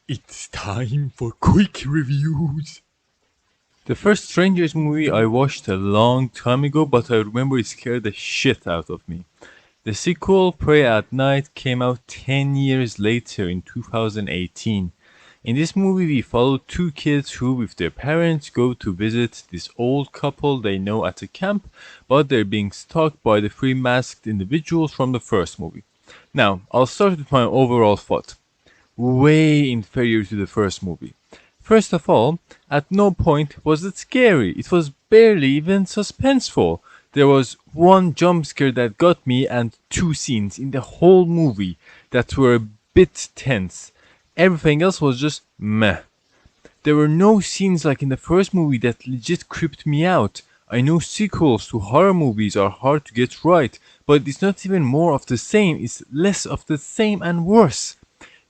It's time for quick reviews. The first Strangers movie I watched a long time ago, but I remember it scared the shit out of me. The sequel, Pray at Night, came out 10 years later in 2018. In this movie, we follow two kids who, with their parents, go to visit this old couple they know at a camp, but they're being stalked by the three masked individuals from the first movie. Now, I'll start with my overall thought. Way inferior to the first movie. First of all, at no point was it scary. It was barely even suspenseful. There was one jump scare that got me and two scenes in the whole movie that were a bit tense. Everything else was just meh. There were no scenes like in the first movie that legit creeped me out. I know sequels to horror movies are hard to get right, but it's not even more of the same, it's less of the same and worse.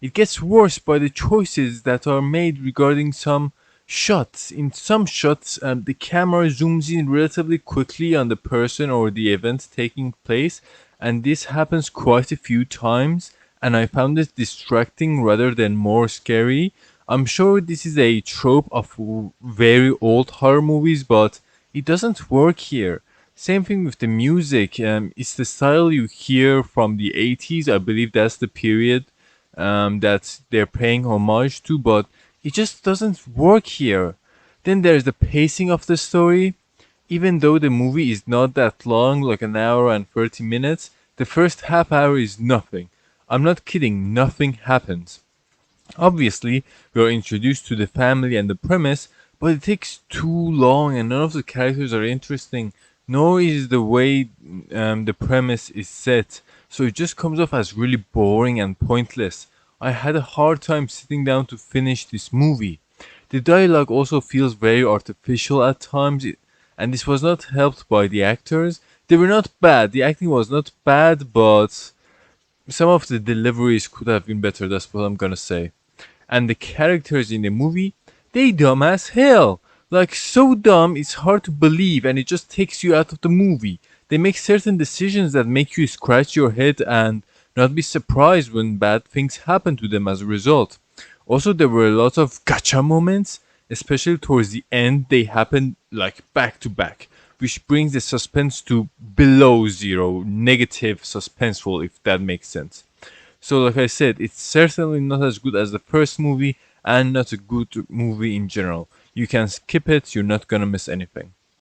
It gets worse by the choices that are made regarding some shots. In some shots, the camera zooms in relatively quickly on the person or the event taking place, and this happens quite a few times, and I found it distracting rather than more scary. I'm sure this is a trope of very old horror movies, but it doesn't work here. Same thing with the music. It's the style you hear from the 80s. I believe that's the period that they're paying homage to, but it just doesn't work here. Then there's the pacing of the story. Even though the movie is not that long, like an hour and 30 minutes, the first half hour is nothing. I'm not kidding, nothing happens. Obviously, we are introduced to the family and the premise, but it takes too long and none of the characters are interesting, nor is the way the premise is set, so it just comes off as really boring and pointless. I had a hard time sitting down to finish this movie. The dialogue also feels very artificial at times, and this was not helped by the actors. They were not bad, the acting was not bad, but some of the deliveries could have been better, that's what I'm gonna say. And the characters in the movie, they dumb as hell. Like so dumb it's hard to believe and it just takes you out of the movie. They make certain decisions that make you scratch your head and not be surprised when bad things happen to them as a result. Also there were a lot of gotcha moments, especially towards the end they happen like back to back, which brings the suspense to below zero, negative suspenseful if that makes sense. So, like I said, it's certainly not as good as the first movie and not a good movie in general. You can skip it, you're not gonna miss anything.